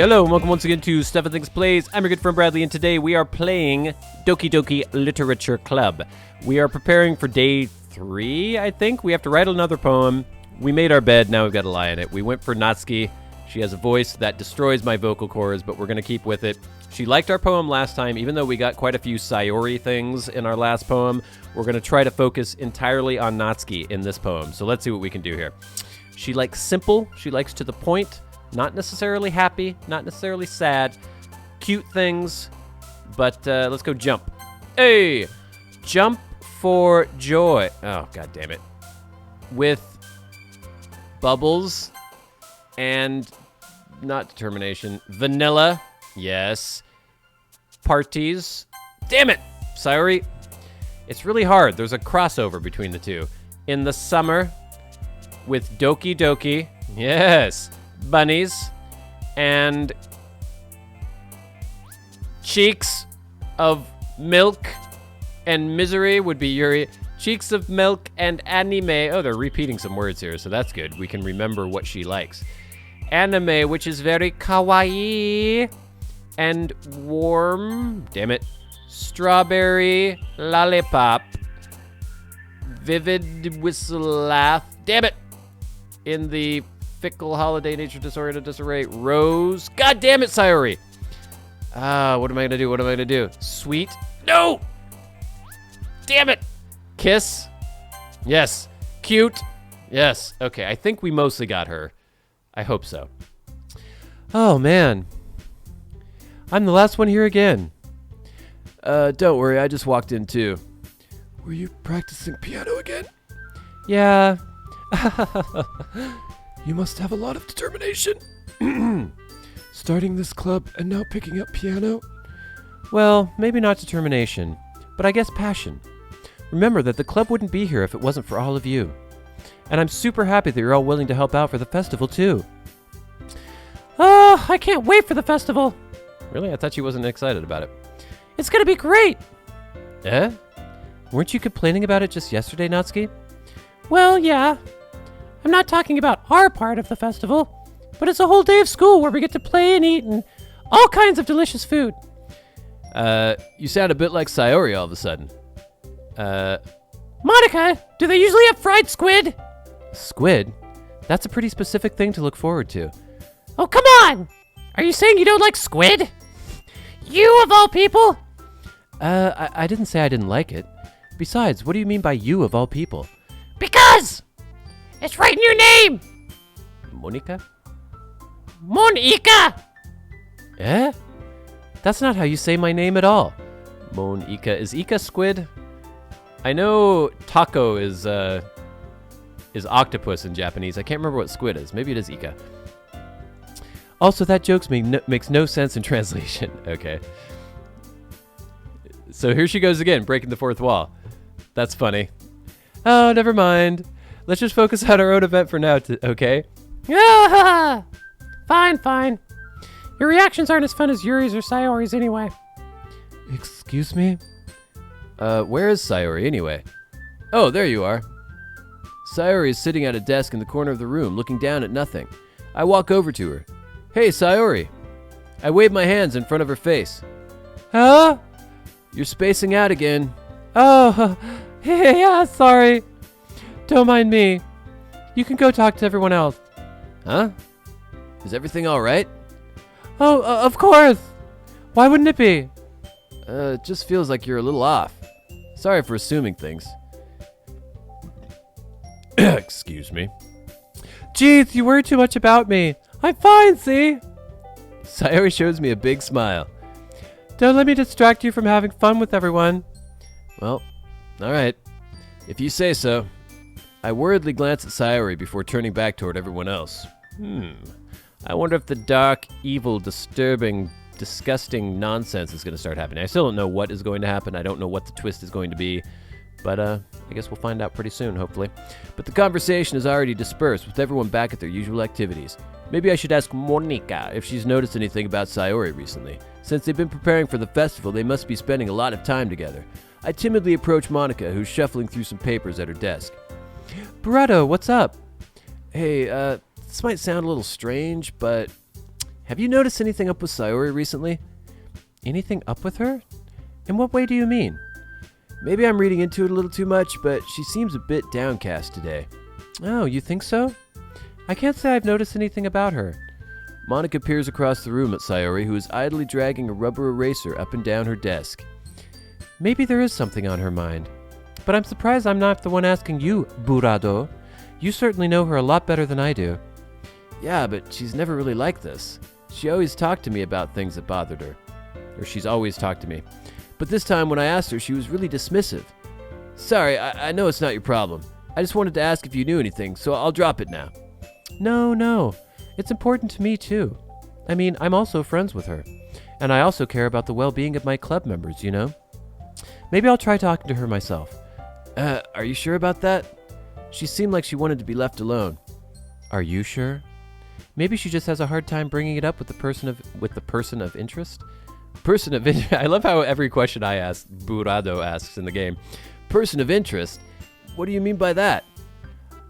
hello, and welcome once again to Stuff and Things Plays. I'm your good friend Bradley, and today we are playing Doki Doki Literature Club. We are preparing for day 3, I think. We have to write another poem. We made our bed, now we've got to lie in it. We went for Natsuki. She has a voice that destroys my vocal cords, but we're going to keep with it. She liked our poem last time, even though we got quite a few Sayori things in our last poem. We're going to try to focus entirely on Natsuki in this poem, so let's see what we can do here. She likes simple, she likes to the point. Not necessarily happy, not necessarily sad. Cute things, but let's go jump. Hey! Jump for joy. Oh, god damn it. With bubbles and not determination. Vanilla, yes. Parties. Damn it! Sayori. It's really hard. There's a crossover between the two. In the summer with Doki Doki. Yes. Bunnies and cheeks of milk and misery would be Yuri. Cheeks of milk and anime. Oh, they're repeating some words here, so that's good. We can remember what she likes. Anime, which is very kawaii and warm. Damn it. Strawberry lollipop. Vivid whistle laugh. Damn it. In the fickle holiday nature disoriented disarray. Rose. God damn it, Sayori. What am I gonna do? Sweet. No! Damn it. Kiss. Yes. Cute. Yes. Okay, I think we mostly got her. I hope so. Oh, man. I'm the last one here again. Don't worry, I just walked in too. Were you practicing piano again? Yeah. You must have a lot of determination. Starting this club and now picking up piano? Well, maybe not determination, but I guess passion. Remember that the club wouldn't be here if it wasn't for all of you. And I'm super happy that you're all willing to help out for the festival, too. Oh, I can't wait for the festival. Really? I thought you wasn't excited about it. It's gonna be great. Eh? Weren't you complaining about it just yesterday, Natsuki? Well, yeah. I'm not talking about our part of the festival, but it's a whole day of school where we get to play and eat and all kinds of delicious food. You sound a bit like Sayori all of a sudden. Monica, do they usually have fried squid? Squid? That's a pretty specific thing to look forward to. Oh, come on! Are you saying you don't like squid? You of all people? I didn't say I didn't like it. Besides, what do you mean by you of all people? Because! It's right in your name! Monica? Monica! Eh? That's not how you say my name at all. Monica. Is Ika squid? I know taco is octopus in Japanese. I can't remember what squid is. Maybe it is Ika. Also, that joke makes no sense in translation. Okay. So here she goes again, breaking the fourth wall. That's funny. Oh, never mind. Let's just focus on our own event for now, okay? Yeah! Fine. Your reactions aren't as fun as Yuri's or Sayori's anyway. Excuse me? Where is Sayori anyway? Oh, there you are. Sayori is sitting at a desk in the corner of the room, looking down at nothing. I walk over to her. Hey, Sayori. I wave my hands in front of her face. Huh? You're spacing out again. Oh, yeah, sorry. Don't mind me. You can go talk to everyone else. Huh? Is everything all right? Oh, of course. Why wouldn't it be? It just feels like you're a little off. Sorry for assuming things. Excuse me. Jeez, you worry too much about me. I'm fine, see? Sayori shows me a big smile. Don't let me distract you from having fun with everyone. Well, all right. If you say so. I worriedly glance at Sayori before turning back toward everyone else. I wonder if the dark, evil, disturbing, disgusting nonsense is going to start happening. I still don't know what is going to happen. I don't know what the twist is going to be. But I guess we'll find out pretty soon, hopefully. But the conversation is already dispersed, with everyone back at their usual activities. Maybe I should ask Monica if she's noticed anything about Sayori recently. Since they've been preparing for the festival, they must be spending a lot of time together. I timidly approach Monica, who's shuffling through some papers at her desk. Barretto, what's up? Hey, this might sound a little strange, but Have you noticed anything up with Sayori recently? Anything up with her? In what way do you mean? Maybe I'm reading into it a little too much, but she seems a bit downcast today. Oh, you think so? I can't say I've noticed anything about her. Monica peers across the room at Sayori, who is idly dragging a rubber eraser up and down her desk. Maybe there is something on her mind. But I'm surprised I'm not the one asking you, Burado. You certainly know her a lot better than I do. Yeah, but she's never really like this. She always talked to me about things that bothered her. Or she's always talked to me. But this time when I asked her, she was really dismissive. Sorry, I know it's not your problem. I just wanted to ask if you knew anything, so I'll drop it now. No. It's important to me, too. I mean, I'm also friends with her. And I also care about the well-being of my club members, you know? Maybe I'll try talking to her myself. Are you sure about that? She seemed like she wanted to be left alone. Are you sure? Maybe she just has a hard time bringing it up with the person of interest? Person of interest? I love how every question I ask, Burado asks in the game. Person of interest? What do you mean by that?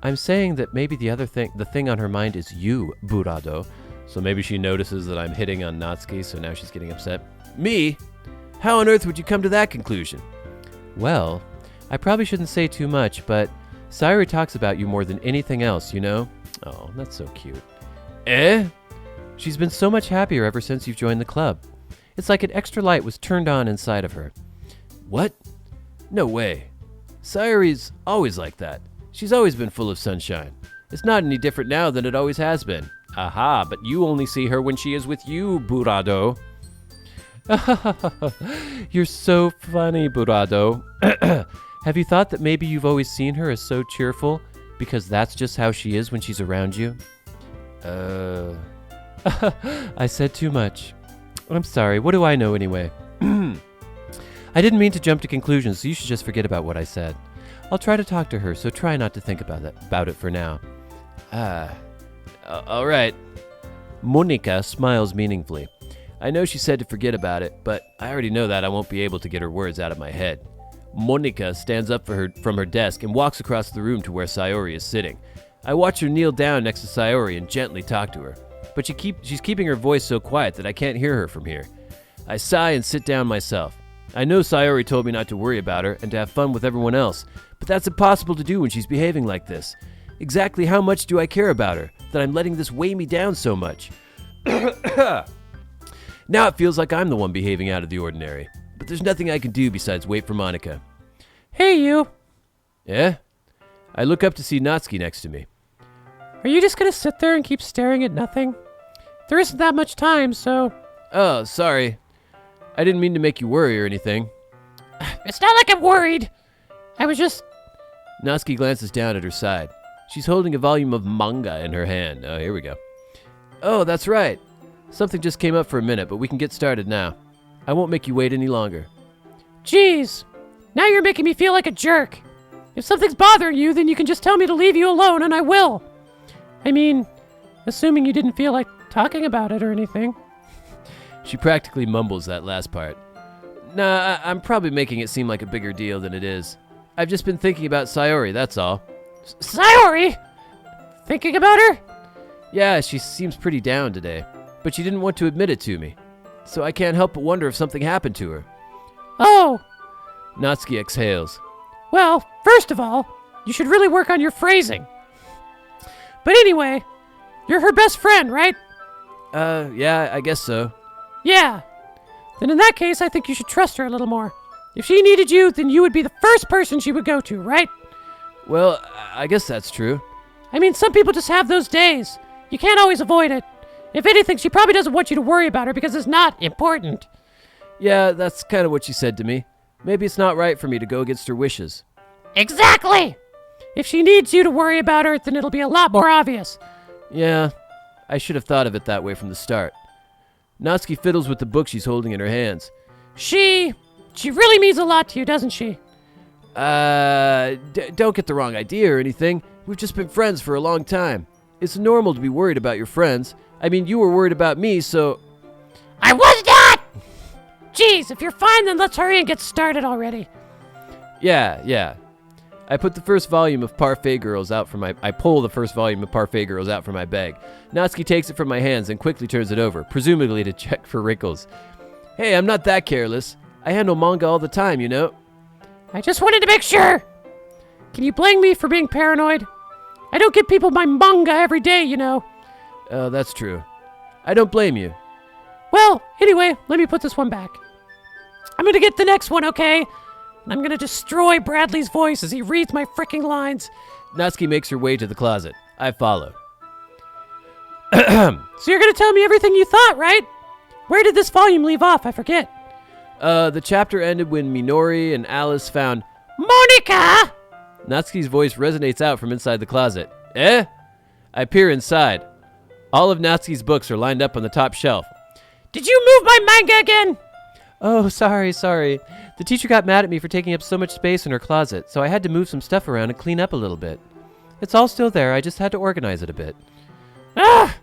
I'm saying that maybe the thing on her mind is you, Burado. So maybe she notices that I'm hitting on Natsuki, so now she's getting upset. Me? How on earth would you come to that conclusion? Well, I probably shouldn't say too much, but Sayori talks about you more than anything else, you know? Oh, that's so cute. She's been so much happier ever since you've joined the club. It's like an extra light was turned on inside of her. What? No way. Sayori's always like that. She's always been full of sunshine. It's not any different now than it always has been. Aha, but you only see her when she is with you, Burado. You're so funny, Burado. Have you thought that maybe you've always seen her as so cheerful because that's just how she is when she's around you? I said too much. I'm sorry, what do I know anyway? I didn't mean to jump to conclusions, so you should just forget about what I said. I'll try to talk to her, so try not to think about it for now. All right. Monica smiles meaningfully. I know she said to forget about it, but I already know that I won't be able to get her words out of my head. Monica stands up from her desk and walks across the room to where Sayori is sitting. I watch her kneel down next to Sayori and gently talk to her, but she's keeping her voice so quiet that I can't hear her from here. I sigh and sit down myself. I know Sayori told me not to worry about her and to have fun with everyone else, but that's impossible to do when she's behaving like this. Exactly how much do I care about her, that I'm letting this weigh me down so much? Now it feels like I'm the one behaving out of the ordinary, but there's nothing I can do besides wait for Monica. Hey, you. Yeah? I look up to see Natsuki next to me. Are you just gonna sit there and keep staring at nothing? There isn't that much time, so... Oh, sorry. I didn't mean to make you worry or anything. It's not like I'm worried. I was just... Natsuki glances down at her side. She's holding a volume of manga in her hand. Oh, here we go. Oh, that's right. Something just came up for a minute, but we can get started now. I won't make you wait any longer. Jeez. Now you're making me feel like a jerk. If something's bothering you, then you can just tell me to leave you alone, and I will. I mean, assuming you didn't feel like talking about it or anything. She practically mumbles that last part. Nah, I'm probably making it seem like a bigger deal than it is. I've just been thinking about Sayori, that's all. Sayori? Thinking about her? Yeah, she seems pretty down today, but she didn't want to admit it to me. So I can't help but wonder if something happened to her. Oh! Natsuki exhales. Well, first of all, you should really work on your phrasing. But anyway, you're her best friend, right? Yeah, I guess so. Yeah. Then in that case, I think you should trust her a little more. If she needed you, then you would be the first person she would go to, right? Well, I guess that's true. I mean, some people just have those days. You can't always avoid it. If anything, she probably doesn't want you to worry about her because it's not important. Yeah, that's kind of what she said to me. Maybe it's not right for me to go against her wishes. Exactly! If she needs you to worry about her, then it'll be a lot more obvious. Yeah, I should have thought of it that way from the start. Natsuki fiddles with the book she's holding in her hands. She really means a lot to you, doesn't she? Don't get the wrong idea or anything. We've just been friends for a long time. It's normal to be worried about your friends. I mean, you were worried about me, so... I was not! Jeez, if you're fine, then let's hurry and get started already. Yeah. I pull the first volume of Parfait Girls out from my bag. Natsuki takes it from my hands and quickly turns it over, presumably to check for wrinkles. Hey, I'm not that careless. I handle manga all the time, you know. I just wanted to make sure. Can you blame me for being paranoid? I don't give people my manga every day, you know. Oh, that's true. I don't blame you. Well, anyway, let me put this one back. I'm gonna get the next one, okay? And I'm gonna destroy Bradley's voice as he reads my freaking lines. Natsuki makes her way to the closet. I follow. So you're gonna tell me everything you thought, right? Where did this volume leave off? I forget. The chapter ended when Minori and Alice found Monica! Natsuki's voice resonates out from inside the closet. Eh? I peer inside. All of Natsuki's books are lined up on the top shelf. Did you move my manga again? Oh, sorry. The teacher got mad at me for taking up so much space in her closet, so I had to move some stuff around and clean up a little bit. It's all still there, I just had to organize it a bit. Ah!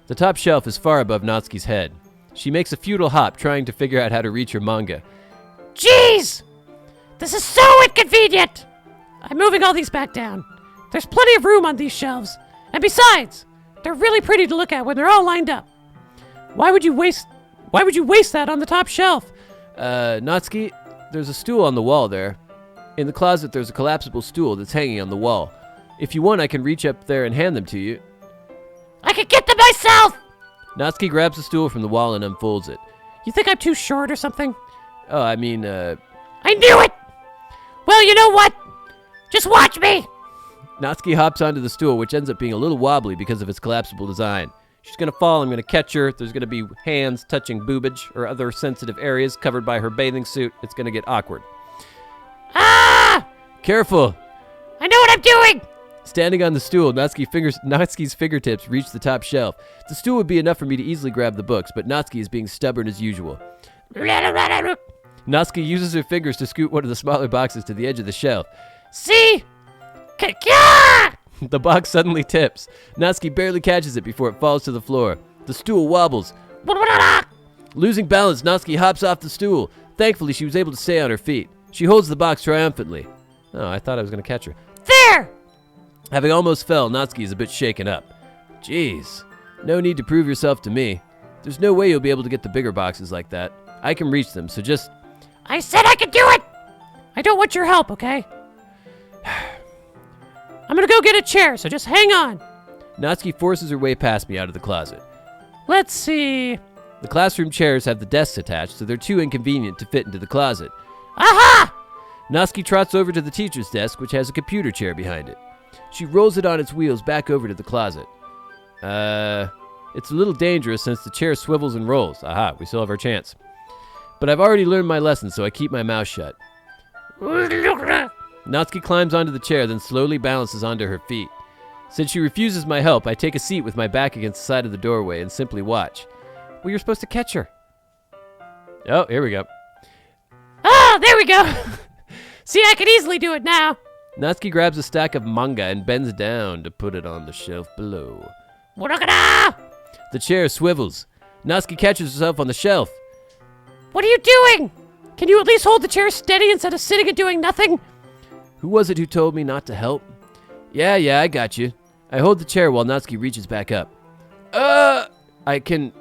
The top shelf is far above Natsuki's head. She makes a futile hop, trying to figure out how to reach her manga. Jeez! This is so inconvenient! I'm moving all these back down. There's plenty of room on these shelves. And besides, they're really pretty to look at when they're all lined up. Why would you waste that on the top shelf? Natsuki, there's a stool on the wall there. In the closet, there's a collapsible stool that's hanging on the wall. If you want, I can reach up there and hand them to you. I can get them myself! Natsuki grabs the stool from the wall and unfolds it. You think I'm too short or something? Oh, I mean, I knew it! Well, you know what? Just watch me! Natsuki hops onto the stool, which ends up being a little wobbly because of its collapsible design. She's gonna fall, I'm gonna catch her, there's gonna be hands touching boobage or other sensitive areas covered by her bathing suit. It's gonna get awkward. Ah! Careful! I know what I'm doing! Standing on the stool, Natsuki's fingertips reach the top shelf. The stool would be enough for me to easily grab the books, but Natsuki is being stubborn as usual. Natsuki uses her fingers to scoot one of the smaller boxes to the edge of the shelf. See? The box suddenly tips. Natsuki barely catches it before it falls to the floor. The stool wobbles. Losing balance, Natsuki hops off the stool. Thankfully, she was able to stay on her feet. She holds the box triumphantly. Oh, I thought I was going to catch her. There! Having almost fell, Natsuki is a bit shaken up. Jeez, no need to prove yourself to me. There's no way you'll be able to get the bigger boxes like that. I can reach them, so just... I said I could do it! I don't want your help, okay? I'm gonna go get a chair, so just hang on. Natsuki forces her way past me out of the closet. Let's see. The classroom chairs have the desks attached, so they're too inconvenient to fit into the closet. Aha! Natsuki trots over to the teacher's desk, which has a computer chair behind it. She rolls it on its wheels back over to the closet. It's a little dangerous since the chair swivels and rolls. Aha, we still have our chance. But I've already learned my lesson, so I keep my mouth shut. Natsuki climbs onto the chair, then slowly balances onto her feet. Since she refuses my help, I take a seat with my back against the side of the doorway and simply watch. Well, you're supposed to catch her. Oh, here we go. Oh, there we go. See, I can easily do it now. Natsuki grabs a stack of manga and bends down to put it on the shelf below. The chair swivels. Natsuki catches herself on the shelf. What are you doing? Can you at least hold the chair steady instead of sitting and doing nothing? Who was it who told me not to help? Yeah, I got you. I hold the chair while Natsuki reaches back up. I can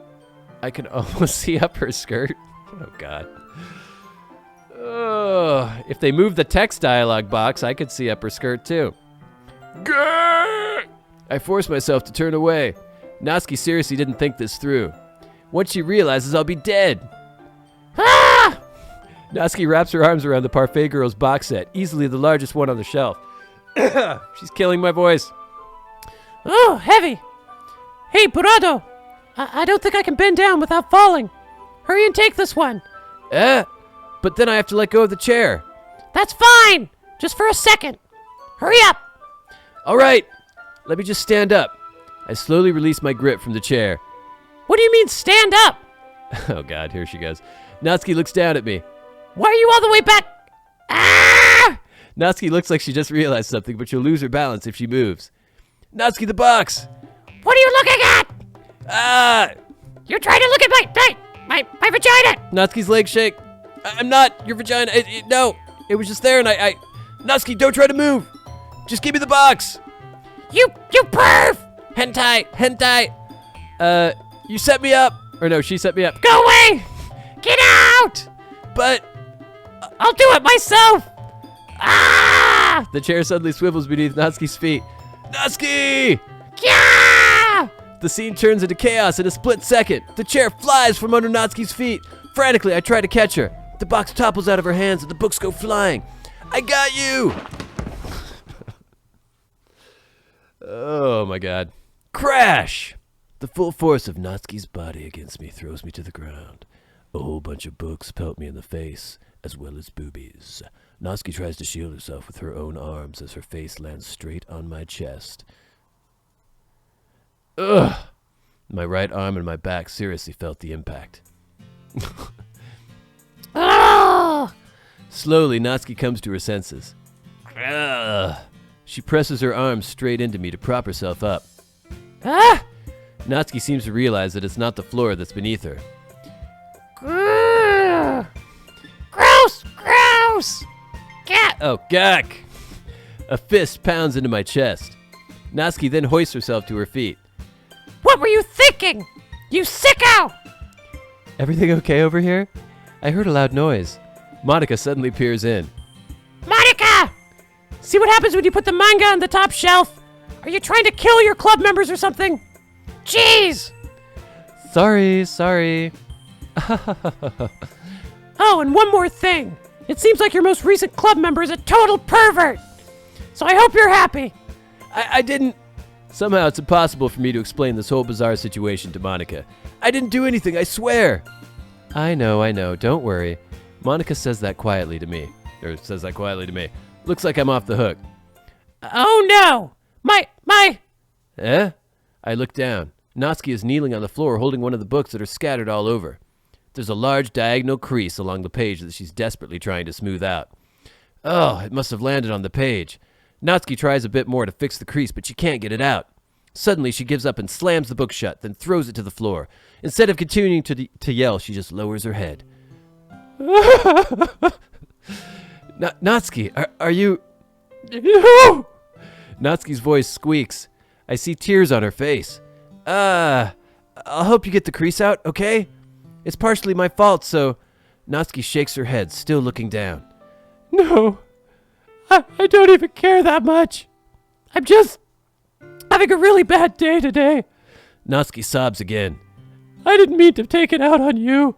almost see up her skirt. Oh, God. If they move the text dialogue box, I could see up her skirt, too. Grr! I force myself to turn away. Natsuki seriously didn't think this through. Once she realizes I'll be dead. Ah! Natsuki wraps her arms around the Parfait Girls box set, easily the largest one on the shelf. She's killing my voice. Oh, heavy. Hey, Burado. I don't think I can bend down without falling. Hurry and take this one. But then I have to let go of the chair. That's fine. Just for a second. Hurry up. All right. Let me just stand up. I slowly release my grip from the chair. What do you mean, stand up? Oh, God, here she goes. Natsuki looks down at me. Why are you all the way back? Ah! Natsuki looks like she just realized something, but she'll lose her balance if she moves. Natsuki, the box! What are you looking at? Ah! You're trying to look at my vagina! Natsuki's legs shake. I'm not your vagina. No, it was just there and I... Natsuki, don't try to move! Just give me the box! You perv! Hentai! You set me up! Or no, she set me up. Go away! Get out! But... I'll do it myself! Ah! The chair suddenly swivels beneath Natsuki's feet. Natsuki! Yeah! The scene turns into chaos in a split second. The chair flies from under Natsuki's feet. Frantically, I try to catch her. The box topples out of her hands and the books go flying. I got you! Oh my god. Crash! The full force of Natsuki's body against me throws me to the ground. A whole bunch of books pelt me in the face, as well as boobies. Natsuki tries to shield herself with her own arms as her face lands straight on my chest. Ugh! My right arm and my back seriously felt the impact. Ah! Slowly, Natsuki comes to her senses. Ugh. She presses her arms straight into me to prop herself up. Ah! Natsuki seems to realize that it's not the floor that's beneath her. Grrr. Gross! Gross! Cat! Oh, gak! A fist pounds into my chest. Natsuki then hoists herself to her feet. What were you thinking? You sicko! Everything okay over here? I heard a loud noise. Monica suddenly peers in. Monica! See what happens when you put the manga on the top shelf? Are you trying to kill your club members or something? Jeez! Sorry. Oh, and one more thing. It seems like your most recent club member is a total pervert. So I hope you're happy. I didn't... Somehow it's impossible for me to explain this whole bizarre situation to Monica. I didn't do anything, I swear. I know. Don't worry. Monica says that quietly to me. Looks like I'm off the hook. Oh no! My... Eh? I look down. Natsuki is kneeling on the floor holding one of the books that are scattered all over. There's a large diagonal crease along the page that she's desperately trying to smooth out. Oh, it must have landed on the page. Natsuki tries a bit more to fix the crease, but she can't get it out. Suddenly, she gives up and slams the book shut, then throws it to the floor. Instead of continuing to yell, she just lowers her head. Natsuki, are you... Natsuki's voice squeaks. I see tears on her face. I'll help you get the crease out, okay? It's partially my fault, so... Natsuki shakes her head, still looking down. No. I don't even care that much. I'm just having a really bad day today. Natsuki sobs again. I didn't mean to take it out on you.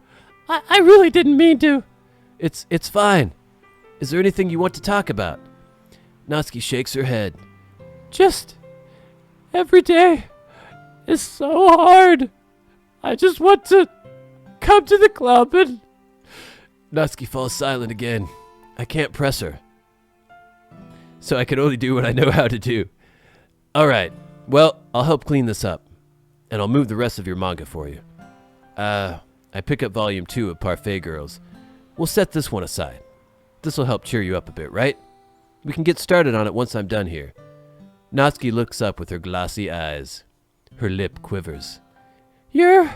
I really didn't mean to. It's fine. Is there anything you want to talk about? Natsuki shakes her head. Just every day is so hard. I just want to come to the club and... Natsuki falls silent again. I can't press her. So I can only do what I know how to do. All right. Well, I'll help clean this up. And I'll move the rest of your manga for you. I pick up volume 2 of Parfait Girls. We'll set this one aside. This'll help cheer you up a bit, right? We can get started on it once I'm done here. Natsuki looks up with her glassy eyes. Her lip quivers. You're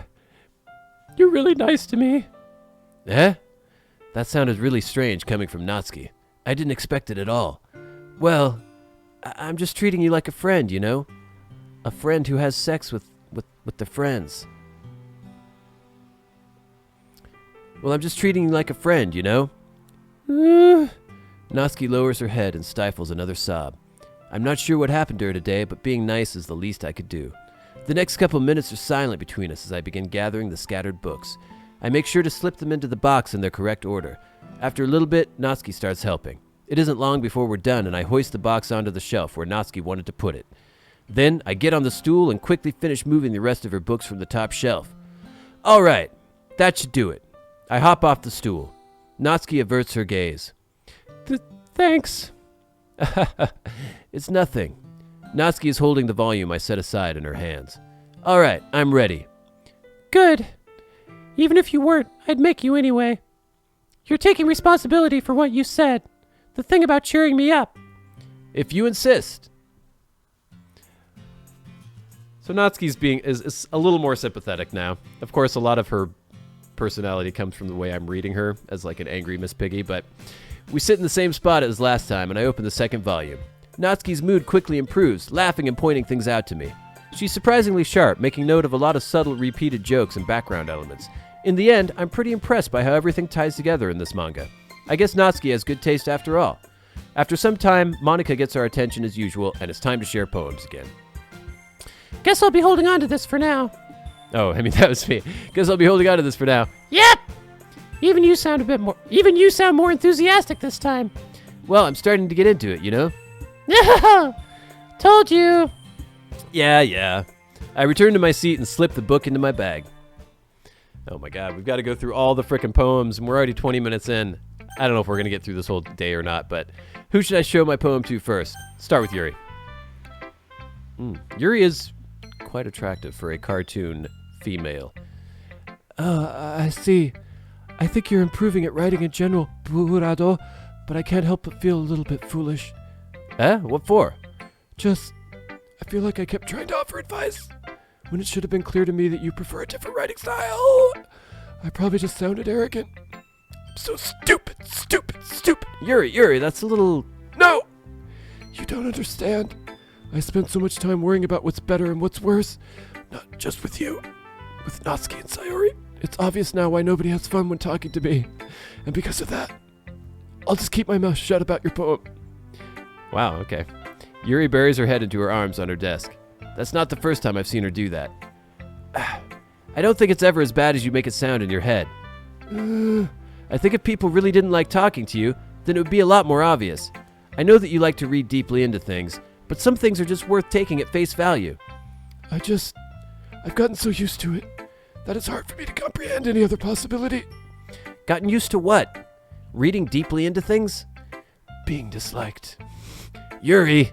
really nice to me. Eh? That sounded really strange coming from Natsuki. I didn't expect it at all. Well, I'm just treating you like a friend, you know? A friend who has sex with their friends. Well, I'm just treating you like a friend, you know? Natsuki lowers her head and stifles another sob. I'm not sure what happened to her today, but being nice is the least I could do. The next couple minutes are silent between us as I begin gathering the scattered books. I make sure to slip them into the box in their correct order. After a little bit, Natsuki starts helping. It isn't long before we're done, and I hoist the box onto the shelf where Natsuki wanted to put it. Then, I get on the stool and quickly finish moving the rest of her books from the top shelf. All right, that should do it. I hop off the stool. Natsuki averts her gaze. Thanks. It's nothing. Natsuki is holding the volume I set aside in her hands. All right, I'm ready. Good. Even if you weren't, I'd make you anyway. You're taking responsibility for what you said. The thing about cheering me up. If you insist. So Natsuki's is a little more sympathetic now. Of course, a lot of her personality comes from the way I'm reading her as like an angry Miss Piggy, but We sit in the same spot as last time, and I open the second volume. Natsuki's mood quickly improves, laughing and pointing things out to me. She's surprisingly sharp, making note of a lot of subtle, repeated jokes and background elements. In the end, I'm pretty impressed by how everything ties together in this manga. I guess Natsuki has good taste after all. After some time, Monica gets our attention as usual, and it's time to share poems again. Guess I'll be holding on to this for now. Oh, I mean, that was me. Guess I'll be holding on to this for now. Yep! Even you sound more enthusiastic this time. Well, I'm starting to get into it, you know? Told you. Yeah. I return to my seat and slip the book into my bag. Oh my god, we've got to go through all the frickin' poems, and we're already 20 minutes in. I don't know if we're going to get through this whole day or not, but who should I show my poem to first? Start with Yuri. Yuri is quite attractive for a cartoon female. I see. I think you're improving at writing in general, Burado, but I can't help but feel a little bit foolish. What for? Just, I feel like I kept trying to offer advice when it should have been clear to me that you prefer a different writing style. I probably just sounded arrogant. I'm so stupid. Yuri, that's a little... No! You don't understand. I spent so much time worrying about what's better and what's worse. Not just with you. With Natsuki and Sayori. It's obvious now why nobody has fun when talking to me. And because of that, I'll just keep my mouth shut about your poem. Wow, okay. Yuri buries her head into her arms on her desk. That's not the first time I've seen her do that. I don't think it's ever as bad as you make it sound in your head. I think if people really didn't like talking to you, then it would be a lot more obvious. I know that you like to read deeply into things, but some things are just worth taking at face value. I've gotten so used to it that it's hard for me to comprehend any other possibility. Gotten used to what? Reading deeply into things? Being disliked. Yuri!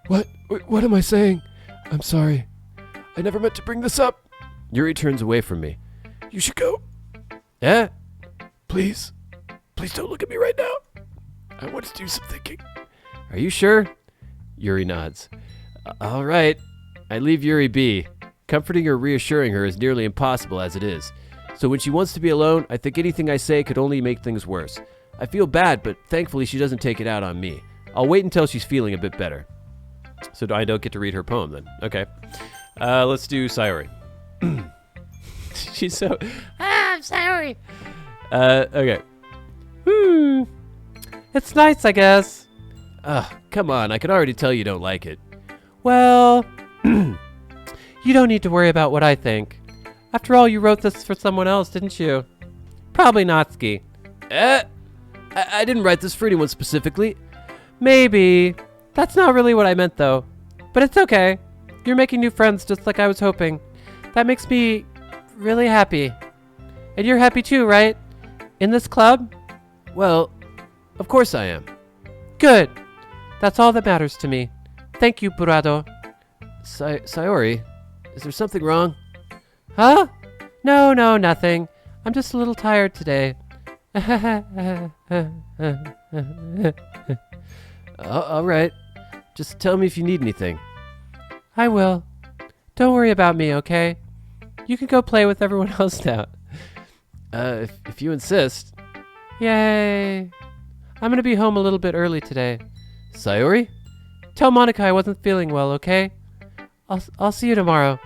What am I saying? I'm sorry. I never meant to bring this up. Yuri turns away from me. You should go. Yeah? Please. Please don't look at me right now. I want to do some thinking. Are you sure? Yuri nods. All right. I leave Yuri be. Comforting or reassuring her is nearly impossible as it is. So when she wants to be alone, I think anything I say could only make things worse. I feel bad, but thankfully she doesn't take it out on me. I'll wait until she's feeling a bit better. So I don't get to read her poem then. Okay. Let's do Sayori. She's so... I'm sorry. Okay. It's nice, I guess. Come on. I can already tell you don't like it. Well, you don't need to worry about what I think. After all, you wrote this for someone else, didn't you? Probably Natsuki. I didn't write this for anyone specifically. Maybe. That's not really what I meant, though. But it's okay. You're making new friends just like I was hoping. That makes me really happy. And you're happy too, right? In this club? Well, of course I am. Good. That's all that matters to me. Thank you, Burado. Sayori, is there something wrong? Huh? No, nothing. I'm just a little tired today. All right. Just tell me if you need anything. I will. Don't worry about me, okay? You can go play with everyone else now. If you insist. Yay. I'm gonna be home a little bit early today. Sayori? Tell Monica I wasn't feeling well, okay? I'll see you tomorrow.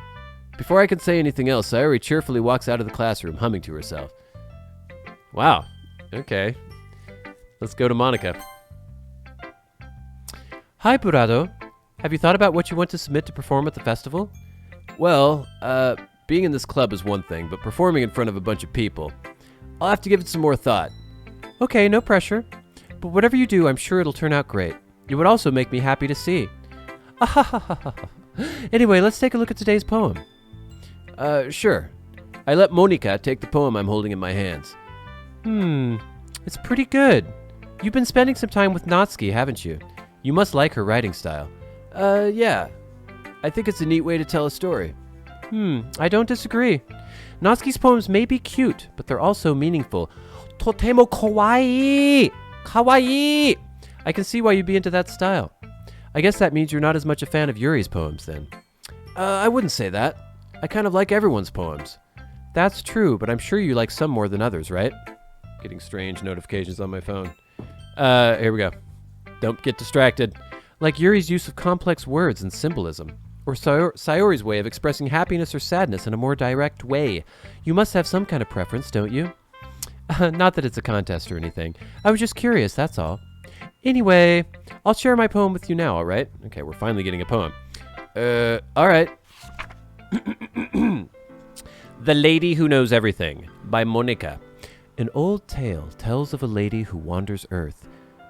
Before I can say anything else, Sayori cheerfully walks out of the classroom, humming to herself. Wow. Okay. Let's go to Monica. Hi, Burado. Have you thought about what you want to submit to perform at the festival? Well, being in this club is one thing, but performing in front of a bunch of people, I'll have to give it some more thought. Okay, no pressure. But whatever you do, I'm sure it'll turn out great. It would also make me happy to see. Anyway, let's take a look at today's poem. Sure. I let Monica take the poem I'm holding in my hands. It's pretty good. You've been spending some time with Natsuki, haven't you? You must like her writing style. Yeah. I think it's a neat way to tell a story. I don't disagree. Natsuki's poems may be cute, but they're also meaningful. Totemo kawaii! Kawaii! I can see why you'd be into that style. I guess that means you're not as much a fan of Yuri's poems, then. I wouldn't say that. I kind of like everyone's poems. That's true, but I'm sure you like some more than others, right? Getting strange notifications on my phone. Here we go. Don't get distracted. Like Yuri's use of complex words and symbolism, or Sayori's way of expressing happiness or sadness in a more direct way. You must have some kind of preference, don't you? Not that it's a contest or anything. I was just curious, that's all. Anyway, I'll share my poem with you now, all right? Okay, we're finally getting a poem. All right. The Lady Who Knows Everything by Monica. An old tale tells of a lady who wanders earth,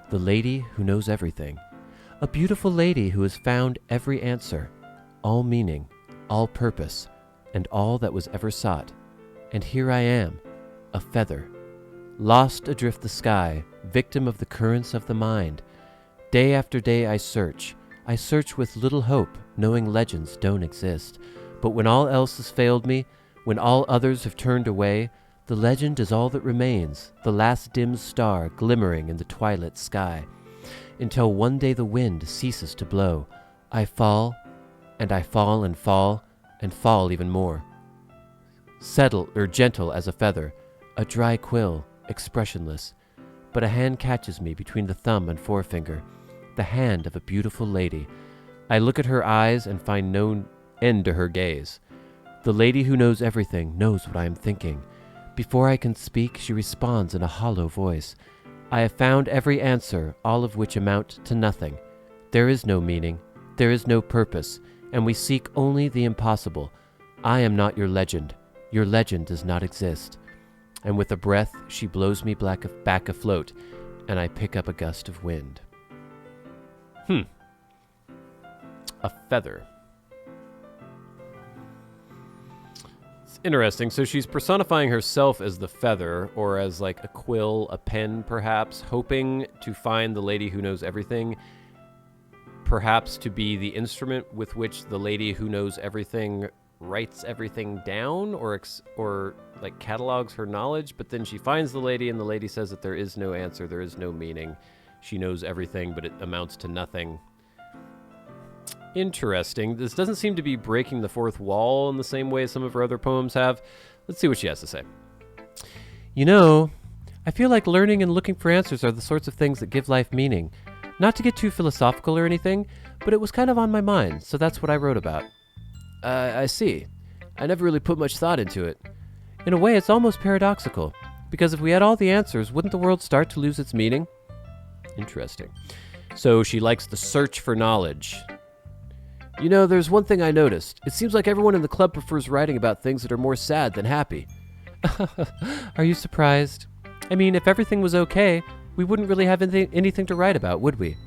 the lady who knows everything. A beautiful lady who has found every answer, all meaning, all purpose, and all that was ever sought. And here I am, a feather, lost adrift the sky, victim of the currents of the mind. Day after day I search with little hope, knowing legends don't exist. But when all else has failed me, when all others have turned away, the legend is all that remains, the last dim star glimmering in the twilight sky. Until one day the wind ceases to blow. I fall, and I fall and fall, and fall even more. Gentle as a feather, a dry quill, expressionless. But a hand catches me between the thumb and forefinger, the hand of a beautiful lady. I look at her eyes and find no end to her gaze. The lady who knows everything knows what I am thinking. Before I can speak, she responds in a hollow voice. I have found every answer, all of which amount to nothing. There is no meaning, there is no purpose, and we seek only the impossible. I am not your legend. Your legend does not exist. And with a breath, she blows me back afloat, and I pick up a gust of wind. A feather. It's interesting. So she's personifying herself as the feather, or as like a quill, a pen perhaps, hoping to find the lady who knows everything, perhaps to be the instrument with which the lady who knows everything writes everything down, or like catalogs her knowledge. But then she finds the lady, and the lady says that there is no answer, there is no meaning. She knows everything, but it amounts to nothing. Interesting. This doesn't seem to be breaking the fourth wall in the same way some of her other poems have. Let's see what she has to say. You know, I feel like learning and looking for answers are the sorts of things that give life meaning. Not to get too philosophical or anything, but it was kind of on my mind, so that's what I wrote about. I see. I never really put much thought into it. In a way, it's almost paradoxical, because if we had all the answers, wouldn't the world start to lose its meaning? Interesting. So she likes the search for knowledge. You know, there's one thing I noticed. It seems like everyone in the club prefers writing about things that are more sad than happy. Are you surprised? I mean, if everything was okay, we wouldn't really have anything to write about, would we?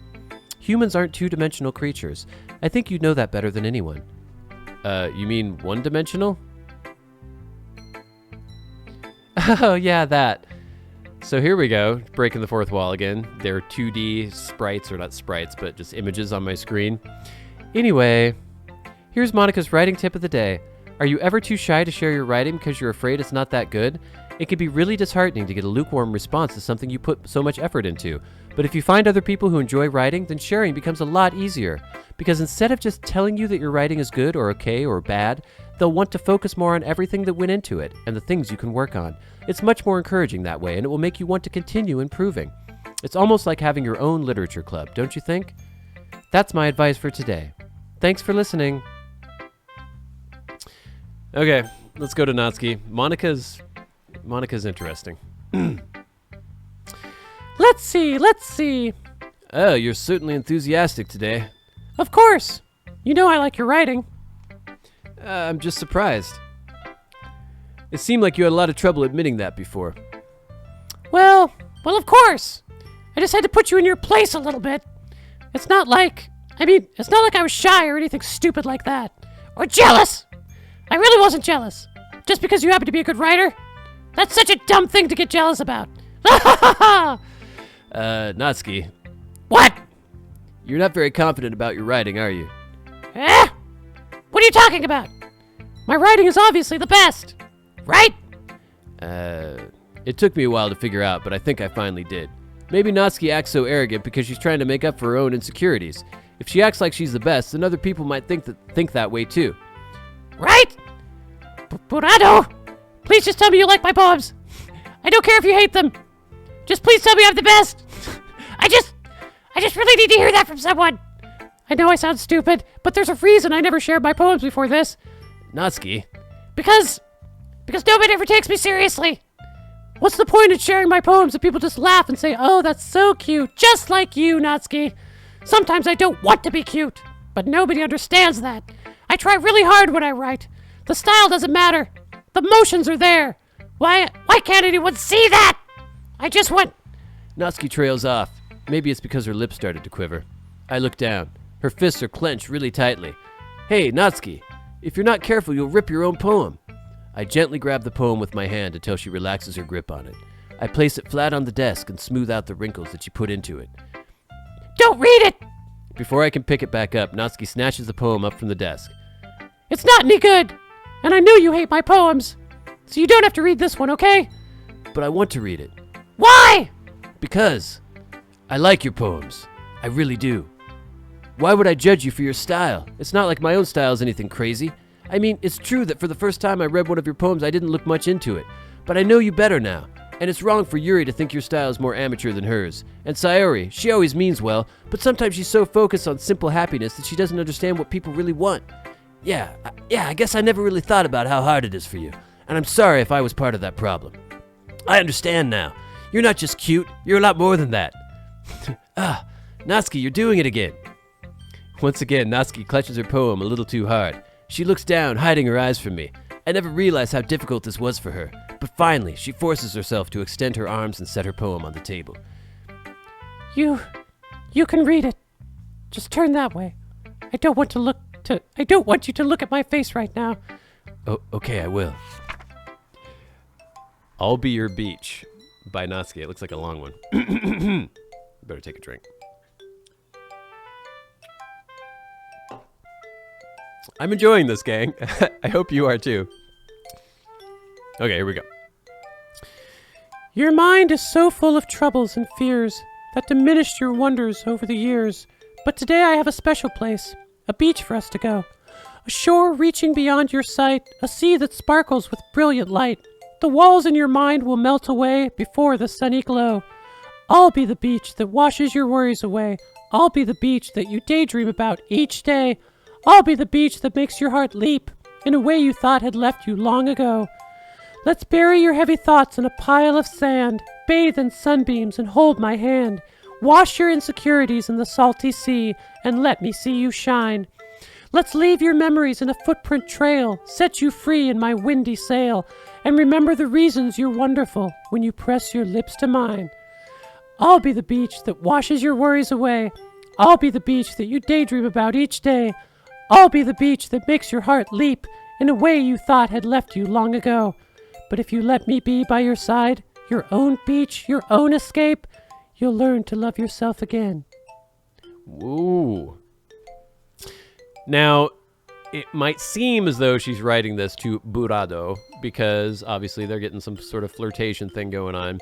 Humans aren't two-dimensional creatures. I think you'd know that better than anyone. You mean one-dimensional? Oh, yeah, that. So here we go, breaking the fourth wall again. There are 2D sprites, or not sprites, but just images on my screen. Anyway, here's Monica's writing tip of the day. Are you ever too shy to share your writing because you're afraid it's not that good? It can be really disheartening to get a lukewarm response to something you put so much effort into. But if you find other people who enjoy writing, then sharing becomes a lot easier. Because instead of just telling you that your writing is good or okay or bad, they'll want to focus more on everything that went into it and the things you can work on. It's much more encouraging that way, and it will make you want to continue improving. It's almost like having your own literature club, don't you think? That's my advice for today. Thanks for listening. Okay, let's go to Natsuki. Monica's interesting. Let's see. Oh, you're certainly enthusiastic today. Of course. You know I like your writing. I'm just surprised. It seemed like you had a lot of trouble admitting that before. Well, of course. I just had to put you in your place a little bit. It's not like I was shy or anything stupid like that. Or jealous. I really wasn't jealous. Just because you happen to be a good writer? That's such a dumb thing to get jealous about. Natsuki. What? You're not very confident about your writing, are you? What are you talking about? My writing is obviously the best. Right? It took me a while to figure out, but I think I finally did. Maybe Natsuki acts so arrogant because she's trying to make up for her own insecurities. If she acts like she's the best, then other people might think that way too. Right? Burado! Please just tell me you like my poems. I don't care if you hate them. Just please tell me I'm the best. I just really need to hear that from someone. I know I sound stupid, but there's a reason I never shared my poems before this. Natsuki. Because nobody ever takes me seriously. What's the point in sharing my poems if people just laugh and say, oh, that's so cute, just like you, Natsuki? Sometimes I don't want to be cute, but nobody understands that. I try really hard when I write. The style doesn't matter. The motions are there. Why can't anyone see that? I just want... Natsuki trails off. Maybe it's because her lips started to quiver. I look down. Her fists are clenched really tightly. Hey, Natsuki, if you're not careful, you'll rip your own poem. I gently grab the poem with my hand until she relaxes her grip on it. I place it flat on the desk and smooth out the wrinkles that she put into it. Don't read it! Before I can pick it back up, Natsuki snatches the poem up from the desk. It's not any good! And I know you hate my poems, so you don't have to read this one, okay? But I want to read it. Why? Because I like your poems. I really do. Why would I judge you for your style? It's not like my own style is anything crazy. I mean, it's true that for the first time I read one of your poems, I didn't look much into it. But I know you better now. And it's wrong for Yuri to think your style is more amateur than hers. And Sayori, she always means well, but sometimes she's so focused on simple happiness that she doesn't understand what people really want. Yeah, I guess I never really thought about how hard it is for you. And I'm sorry if I was part of that problem. I understand now. You're not just cute, you're a lot more than that. Natsuki, you're doing it again. Once again, Natsuki clutches her poem a little too hard. She looks down, hiding her eyes from me. I never realized how difficult this was for her. But finally, she forces herself to extend her arms and set her poem on the table. You can read it. Just turn that way. I don't want you to look at my face right now. Oh, okay, I will. I'll Be Your Beach by Natsuki. It looks like a long one. Better take a drink. I'm enjoying this, gang. I hope you are too. Okay, here we go. Your mind is so full of troubles and fears that diminished your wonders over the years. But today I have a special place, a beach for us to go. A shore reaching beyond your sight, a sea that sparkles with brilliant light. The walls in your mind will melt away before the sunny glow. I'll be the beach that washes your worries away. I'll be the beach that you daydream about each day. I'll be the beach that makes your heart leap in a way you thought had left you long ago. Let's bury your heavy thoughts in a pile of sand, bathe in sunbeams and hold my hand. Wash your insecurities in the salty sea and let me see you shine. Let's leave your memories in a footprint trail, set you free in my windy sail, and remember the reasons you're wonderful when you press your lips to mine. I'll be the beach that washes your worries away. I'll be the beach that you daydream about each day. I'll be the beach that makes your heart leap in a way you thought had left you long ago. But if you let me be by your side, your own beach, your own escape, you'll learn to love yourself again. Ooh. Now, it might seem as though she's writing this to Burado, because obviously they're getting some sort of flirtation thing going on.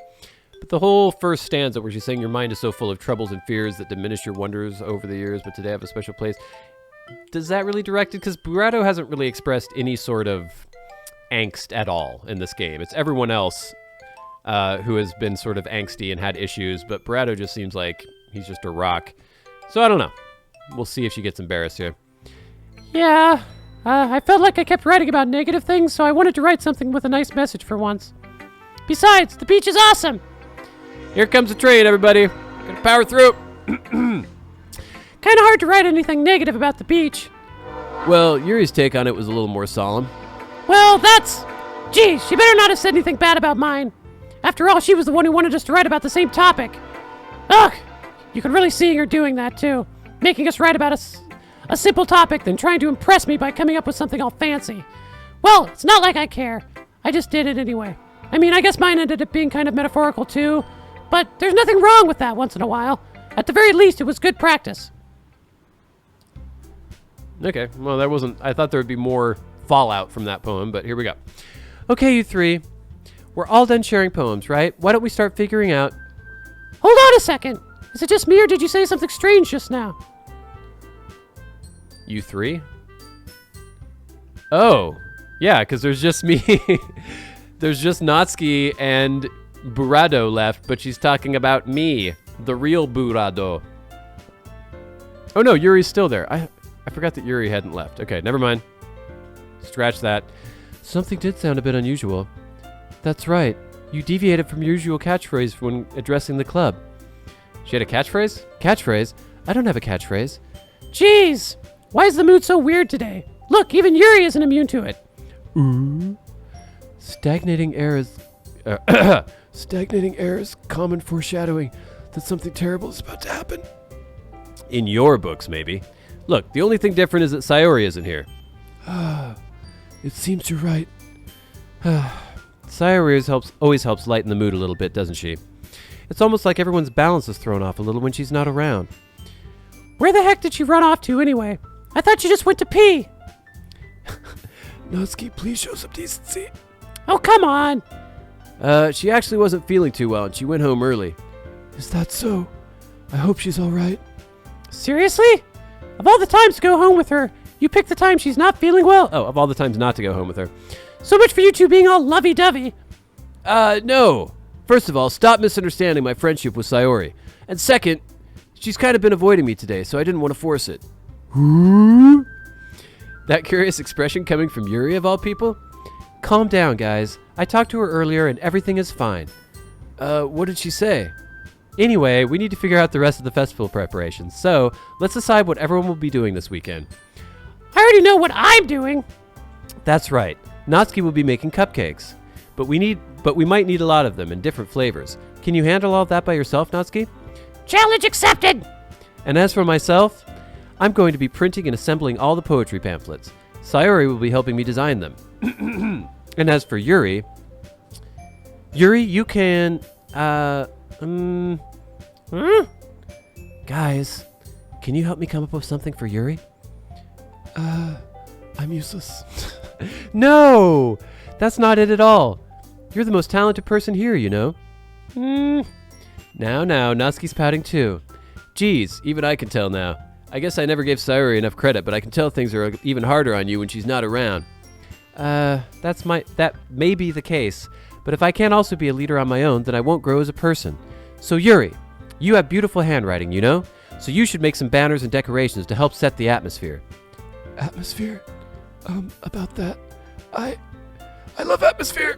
But the whole first stanza where she's saying your mind is so full of troubles and fears that diminish your wonders over the years, but today I have a special place. Does that really direct it? Because Burado hasn't really expressed any sort of angst at all in this game. It's everyone else who has been sort of angsty and had issues, but Burado just seems like he's just a rock. So I don't know. We'll see if she gets embarrassed here. Yeah, I felt like I kept writing about negative things, so I wanted to write something with a nice message for once. Besides, the beach is awesome! Here comes the train, everybody. Gonna power through. Kinda hard to write anything negative about the beach. Well, Yuri's take on it was a little more solemn. Well, geez, she better not have said anything bad about mine. After all, she was the one who wanted us to write about the same topic. Ugh, you could really see her doing that too. Making us write about a simple topic, then trying to impress me by coming up with something all fancy. Well, it's not like I care. I just did it anyway. I mean, I guess mine ended up being kind of metaphorical too, but there's nothing wrong with that once in a while. At the very least, it was good practice. Okay, well, I thought there would be more fallout from that poem, but here we go. Okay, you three. We're all done sharing poems, right? Why don't we start figuring out... Hold on a second. Is it just me or did you say something strange just now? You three? Oh, yeah, because there's just me. There's just Natsuki and Burado left, but she's talking about me. The real Burado. Oh no, Yuri's still there. I forgot that Yuri hadn't left. Okay, never mind. Scratch that. Something did sound a bit unusual. That's right. You deviated from your usual catchphrase when addressing the club. She had a catchphrase? Catchphrase? I don't have a catchphrase. Jeez! Why is the mood so weird today? Look, even Yuri isn't immune to it. Ooh. Stagnating air is... stagnating air is common foreshadowing that something terrible is about to happen. In your books, maybe. Look, the only thing different is that Sayori isn't here. It seems you're right. Sayori always helps lighten the mood a little bit, doesn't she? It's almost like everyone's balance is thrown off a little when she's not around. Where the heck did she run off to anyway? I thought she just went to pee. Natsuki, please show some decency. Oh, come on. She actually wasn't feeling too well and she went home early. Is that so? I hope she's all right. Seriously? Of all the times to go home with her, you picked the time she's not feeling well? Oh, of all the times not to go home with her. So much for you two being all lovey-dovey. No. First of all, stop misunderstanding my friendship with Sayori. And second, she's kind of been avoiding me today, so I didn't want to force it. That curious expression coming from Yuri of all people? Calm down, guys. I talked to her earlier and everything is fine. What did she say? Anyway, we need to figure out the rest of the festival preparations, so let's decide what everyone will be doing this weekend. I already know what I'm doing. That's right. Natsuki will be making cupcakes. But we might need a lot of them in different flavors. Can you handle all of that by yourself, Natsuki? Challenge accepted. And as for myself, I'm going to be printing and assembling all the poetry pamphlets. Sayori will be helping me design them. And as for Yuri, you can, Guys, can you help me come up with something for Yuri? I'm useless. No, that's not it at all. You're the most talented person here, you know. Now, Natsuki's pouting too. Geez, even I can tell now. I guess I never gave Sayori enough credit, but I can tell things are even harder on you when she's not around. That may be the case, but if I can't also be a leader on my own, then I won't grow as a person. So Yuri, you have beautiful handwriting, you know? So you should make some banners and decorations to help set the atmosphere. Atmosphere? About that, I love atmosphere.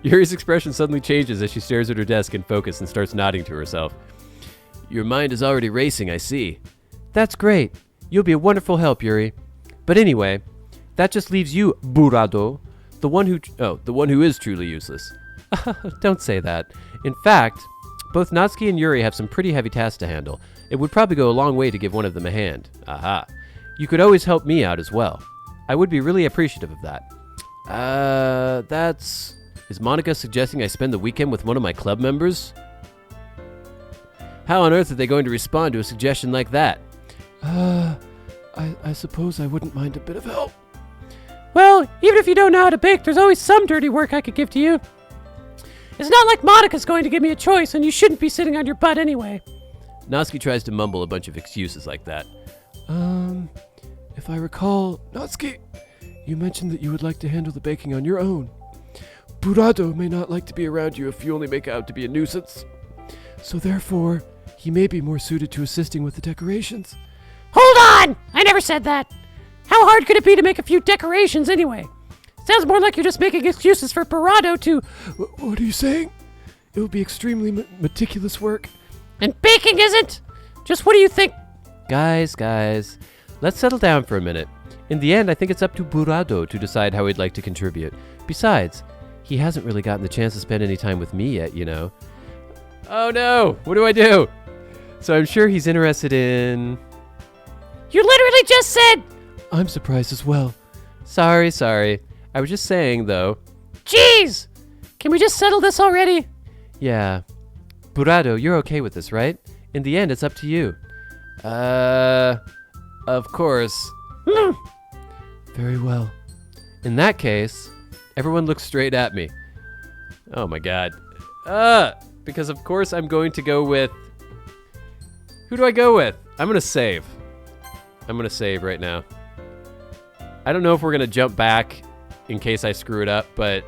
Yuri's expression suddenly changes as she stares at her desk in focus and starts nodding to herself. Your mind is already racing, I see. That's great. You'll be a wonderful help, Yuri. But anyway, that just leaves you, Burado, the one who is truly useless. Don't say that. In fact, both Natsuki and Yuri have some pretty heavy tasks to handle. It would probably go a long way to give one of them a hand. Aha. You could always help me out as well. I would be really appreciative of that. Is Monica suggesting I spend the weekend with one of my club members? How on earth are they going to respond to a suggestion like that? I suppose I wouldn't mind a bit of help. Well, even if you don't know how to bake, there's always some dirty work I could give to you. It's not like Monica's going to give me a choice, and you shouldn't be sitting on your butt anyway. Natsuki tries to mumble a bunch of excuses like that. If I recall, Natsuki, you mentioned that you would like to handle the baking on your own. Burado may not like to be around you if you only make out to be a nuisance. So therefore, he may be more suited to assisting with the decorations. Hold on! I never said that. How hard could it be to make a few decorations anyway? Sounds more like you're just making excuses for Burado to... What are you saying? It will be extremely meticulous work. And baking isn't? Just what do you think? Guys, let's settle down for a minute. In the end, I think it's up to Burado to decide how he'd like to contribute. Besides, he hasn't really gotten the chance to spend any time with me yet, you know. Oh no! What do I do? So I'm sure he's interested in... You literally just said... I'm surprised as well. Sorry. I was just saying, though. Jeez! Can we just settle this already? Yeah. Burado, you're okay with this, right? In the end, it's up to you. Of course. Very well. In that case, everyone looks straight at me. Oh my god. Because of course I'm going to go with... Who do I go with? I'm going to save. I'm going to save right now. I don't know if we're going to jump back in case I screw it up, but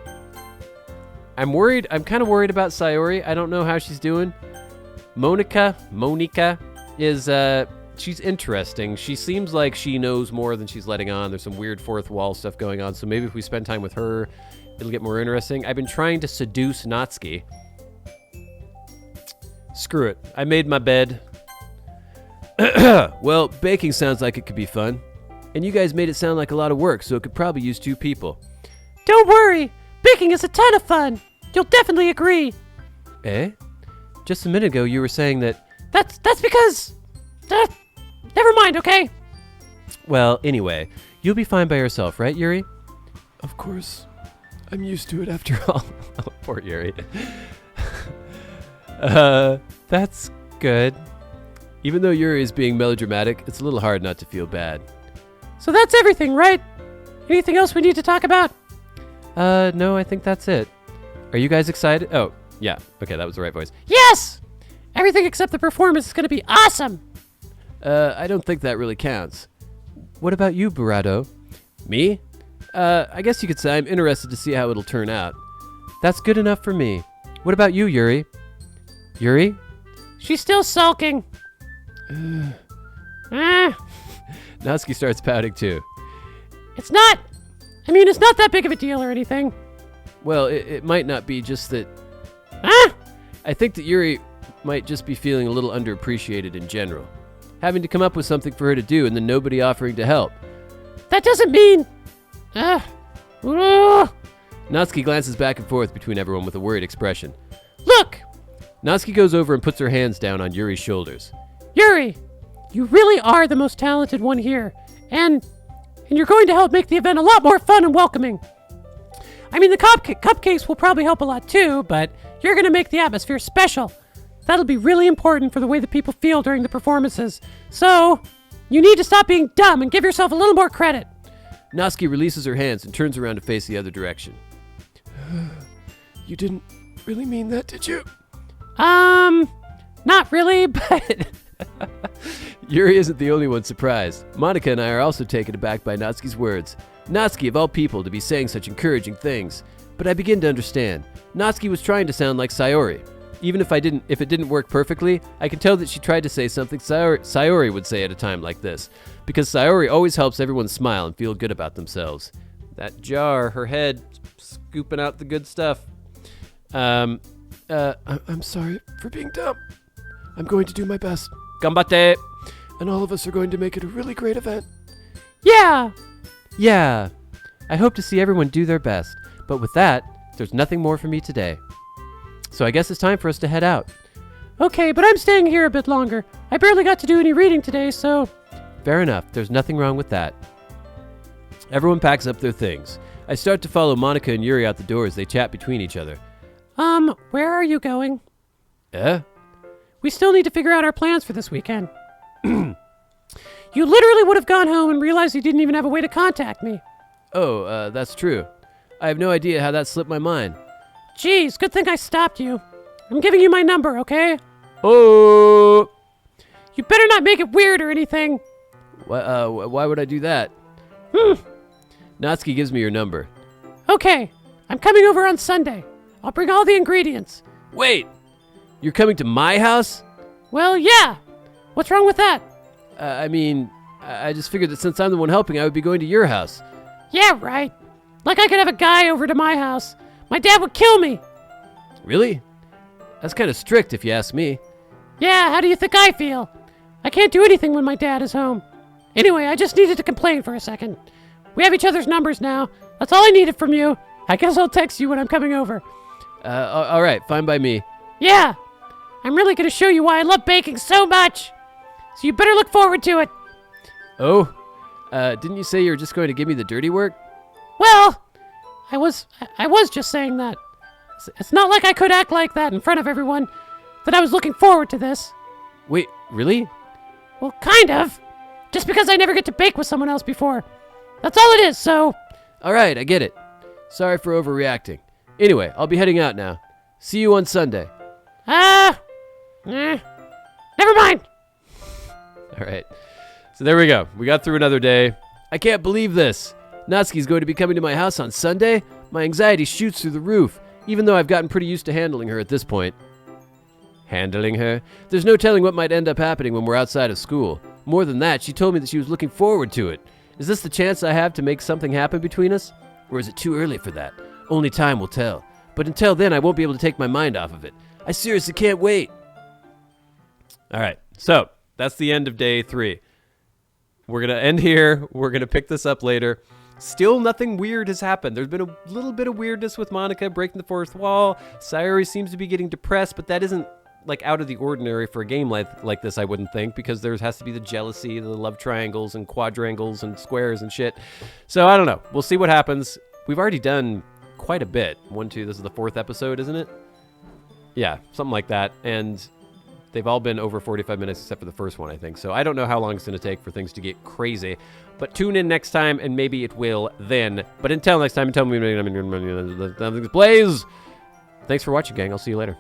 I'm worried. I'm kind of worried about Sayori. I don't know how she's doing. Monica is, she's interesting. She seems like she knows more than she's letting on. There's some weird fourth wall stuff going on, so maybe if we spend time with her, it'll get more interesting. I've been trying to seduce Natsuki. Screw it. I made my bed. Well, baking sounds like it could be fun. And you guys made it sound like a lot of work, so it could probably use 2 people. Don't worry. Baking is a ton of fun. You'll definitely agree. Eh? Just a minute ago, you were saying that... That's because... never mind, okay? Well, anyway, you'll be fine by yourself, right, Yuri? Of course. I'm used to it after all. Oh, poor Yuri. That's good. Even though Yuri is being melodramatic, it's a little hard not to feel bad. So that's everything, right? Anything else we need to talk about? No, I think that's it. Are you guys excited? Oh, yeah. Okay, that was the right voice. Yes! Everything except the performance is going to be awesome. I don't think that really counts. What about you, Burrito? Me? I guess you could say I'm interested to see how it'll turn out. That's good enough for me. What about you, Yuri? Yuri? She's still sulking. Natsuki starts pouting too. It's not that big of a deal or anything. Well, it might not be, just that... I think that Yuri might just be feeling a little underappreciated in general. Having to come up with something for her to do and then nobody offering to help. That doesn't mean... Natsuki glances back and forth between everyone with a worried expression. Look! Natsuki goes over and puts her hands down on Yuri's shoulders. Yuri, you really are the most talented one here. And you're going to help make the event a lot more fun and welcoming. I mean, the cupcakes will probably help a lot too, but you're going to make the atmosphere special. That'll be really important for the way that people feel during the performances. So, you need to stop being dumb and give yourself a little more credit. Natsuki releases her hands and turns around to face the other direction. You didn't really mean that, did you? Not really, but... Yuri isn't the only one surprised. Monica and I are also taken aback by Natsuki's words. Natsuki, of all people, to be saying such encouraging things. But I begin to understand. Natsuki was trying to sound like Sayori. Even if it didn't work perfectly, I can tell that she tried to say something Sayori would say at a time like this. Because Sayori always helps everyone smile and feel good about themselves. That jar, her head, scooping out the good stuff. I'm sorry for being dumb. I'm going to do my best. Gambate! And all of us are going to make it a really great event. Yeah! Yeah. I hope to see everyone do their best. But with that, there's nothing more for me today. So I guess it's time for us to head out. Okay, but I'm staying here a bit longer. I barely got to do any reading today, so... Fair enough. There's nothing wrong with that. Everyone packs up their things. I start to follow Monica and Yuri out the door as they chat between each other. Where are you going? Eh? We still need to figure out our plans for this weekend. You literally would have gone home and realized you didn't even have a way to contact me. Oh, that's true. I have no idea how that slipped my mind. Geez, good thing I stopped you. I'm giving you my number, okay? Oh! You better not make it weird or anything. Why would I do that? Natsuki gives me your number. Okay, I'm coming over on Sunday. I'll bring all the ingredients. Wait! You're coming to my house? Well, yeah. What's wrong with that? I just figured that since I'm the one helping, I would be going to your house. Yeah, right. Like I could have a guy over to my house. My dad would kill me. Really? That's kind of strict if you ask me. Yeah, how do you think I feel? I can't do anything when my dad is home. Anyway, I just needed to complain for a second. We have each other's numbers now. That's all I needed from you. I guess I'll text you when I'm coming over. All right, fine by me. Yeah. I'm really going to show you why I love baking so much. So you better look forward to it. Oh? Didn't you say you were just going to give me the dirty work? Well, I was just saying that. It's not like I could act like that in front of everyone, that I was looking forward to this. Wait, really? Well, kind of. Just because I never get to bake with someone else before. That's all it is, so... All right, I get it. Sorry for overreacting. Anyway, I'll be heading out now. See you on Sunday. Never mind. All right. So there we go. We got through another day. I can't believe this. Natsuki's going to be coming to my house on Sunday? My anxiety shoots through the roof, even though I've gotten pretty used to handling her at this point. Handling her? There's no telling what might end up happening when we're outside of school. More than that, she told me that she was looking forward to it. Is this the chance I have to make something happen between us? Or is it too early for that? Only time will tell. But until then, I won't be able to take my mind off of it. I seriously can't wait. All right, so that's the end of day 3. We're going to end here. We're going to pick this up later. Still nothing weird has happened. There's been a little bit of weirdness with Monica breaking the fourth wall. Sayori seems to be getting depressed, but that isn't like out of the ordinary for a game like this, I wouldn't think, because there has to be the jealousy, the love triangles and quadrangles and squares and shit. So I don't know. We'll see what happens. We've already done quite a bit. 1, 2, this is the 4th episode, isn't it? Yeah, something like that. And they've all been over 45 minutes except for the first one, I think. So I don't know how long it's going to take for things to get crazy. But tune in next time, and maybe it will then. But until next time, tell me, Blaze. Thanks for watching, gang. I'll see you later.